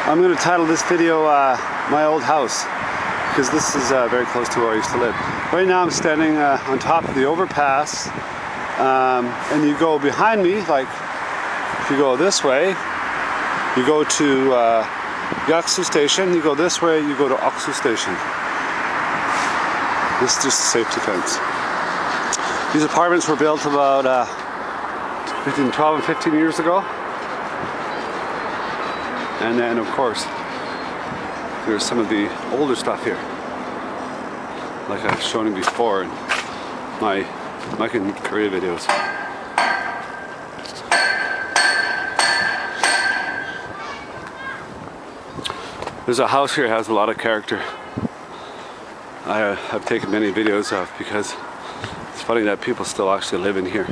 I'm going to title this video My Old House, because this is very close to where I used to live. Right now I'm standing on top of the overpass, and you go behind me, like if you go this way, you go to Yaksu Station, you go this way, you go to Oksu Station. This is just a safety fence. These apartments were built about between 12 and 15 years ago. And then, of course, there's some of the older stuff here, like I've shown you before in my Korea videos. There's a house here that has a lot of character. I've taken many videos of, because it's funny that people still actually live in here.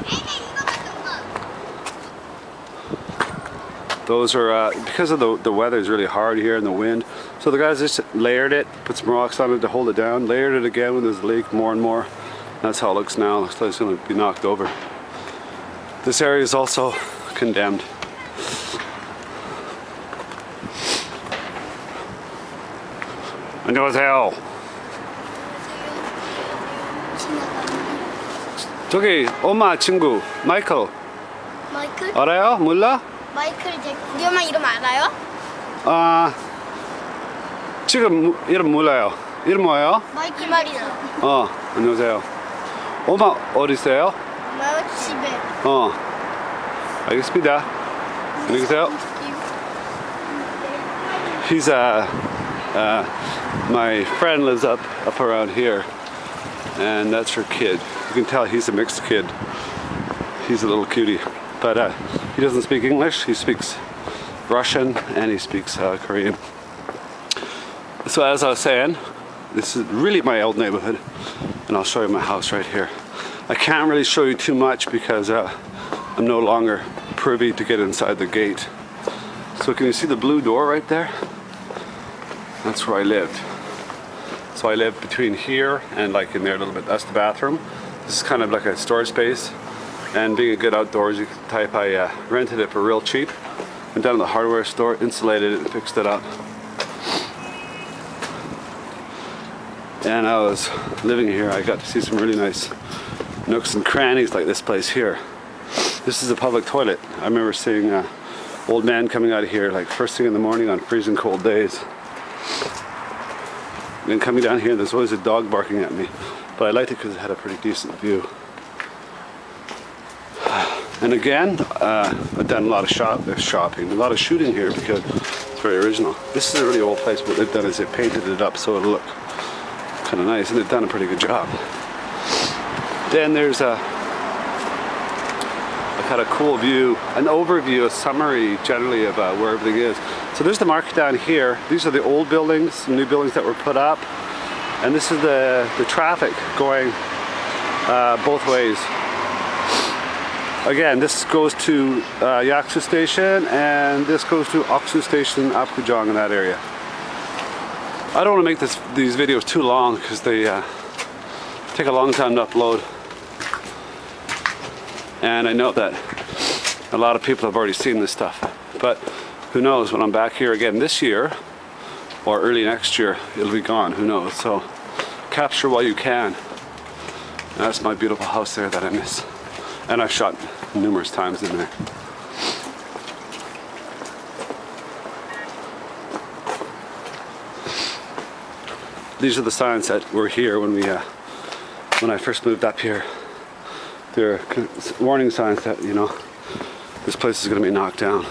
Those are, because of the weather is really hard here and the wind, so the guys just layered it, put some rocks on it to hold it down, layered it again when there's a leak, more and more. That's how it looks now. Looks like it's going to be knocked over. This area is also condemned. 안녕하세요. 저기 엄마 친구 마이클. 마이클? 알아요? 몰라? 마이클 우리 엄마 이름 알아요? 아, 지금 이름 몰라요. 이름 뭐예요? 마이클 마리나. 안녕하세요. 엄마 어디 있어요? 엄마 집에. 알겠습니다. 안녕히 계세요. He's my friend lives up around here, and that's her kid. You can tell he's a mixed kid. He's a little cutie, but he doesn't speak English. He speaks Russian and he speaks Korean. So as I was saying, this is really my old neighborhood, and I'll show you my house right here. I can't really show you too much because I'm no longer privy to get inside the gate. So can you see the blue door right there? That's where I lived. So I lived between here and like in there a little bit. That's the bathroom. This is kind of like a storage space. And being a good outdoorsy type, I rented it for real cheap. Went down to the hardware store, insulated it, and fixed it up. And I was living here. I got to see some really nice nooks and crannies like this place here. This is a public toilet. I remember seeing old man coming out of here like first thing in the morning on freezing cold days. And coming down here, there's always a dog barking at me, but I liked it because it had a pretty decent view. And again, I've done a lot of shopping, a lot of shooting here because it's very original. This is a really old place. What they've done is they've painted it up so it'll look kind of nice, and they've done a pretty good job. Then there's a kind of cool view, an overview, a summary generally of where everything is. So there's the market down here. These are the old buildings, some new buildings that were put up, and this is the traffic going both ways. Again, this goes to Yaksu Station, and this goes to Oksu Station, Apgujeong, in that area. I don't want to make these videos too long because they take a long time to upload. And I know that a lot of people have already seen this stuff, but who knows, when I'm back here again this year or early next year, it'll be gone, who knows. So capture while you can. And that's my beautiful house there that I miss, and I've shot numerous times in there. These are the signs that were here when I first moved up here. They're warning signs that, you know, this place is going to be knocked down.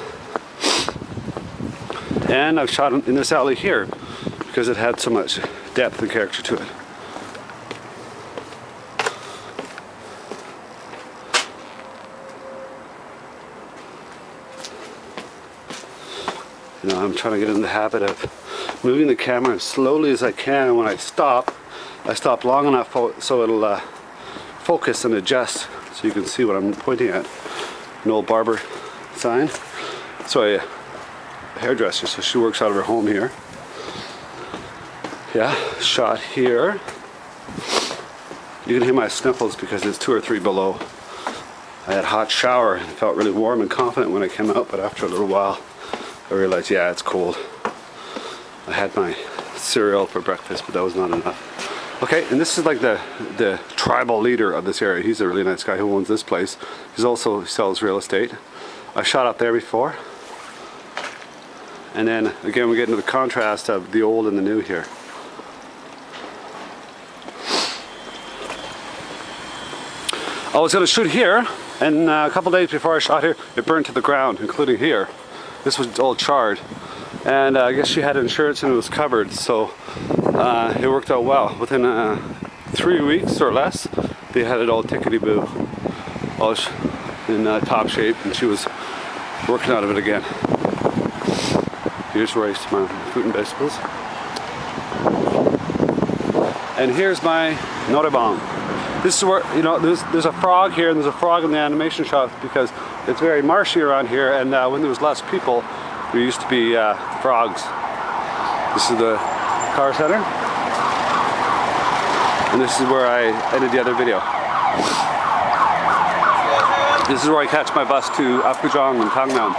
And I've shot in this alley here because it had so much depth and character to it. You know, I'm trying to get in the habit of moving the camera as slowly as I can, and when I stop long enough so it'll focus and adjust so you can see what I'm pointing at. An old barber sign. So a hairdresser, so she works out of her home here. Yeah, shot here. You can hear my sniffles because it's 2 or 3 below. I had a hot shower and felt really warm and confident when I came out, but after a little while I realized, yeah, it's cold. I had my cereal for breakfast, but that was not enough. Okay, and this is like the tribal leader of this area. He's a really nice guy who owns this place. He sells real estate. I shot up there before. And then again we get into the contrast of the old and the new here. I was going to shoot here, and a couple days before I shot here, it burned to the ground, including here. This was all charred. And I guess she had insurance and it was covered, so it worked out well. Within 3 weeks or less, they had it all tickety-boo, all in top shape, and she was working out of it again. Here's where I used to my fruit and vegetables. And here's my norebang. This is where, you know, there's a frog here, and there's a frog in the animation shop because it's very marshy around here, and when there was less people, there used to be frogs. This is the car center. And this is where I ended the other video. This is where I catch my bus to Apgujeong and Gangnam.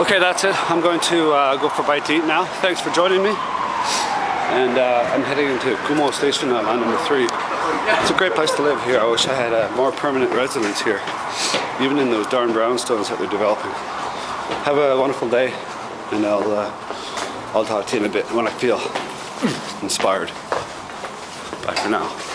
Okay, that's it. I'm going to go for a bite to eat now. Thanks for joining me. And I'm heading into Kumo Station on line number 3. It's a great place to live here. I wish I had a more permanent residence here, even in those darn brownstones that they're developing. Have a wonderful day, and I'll talk to you in a bit when I feel inspired. Bye for now.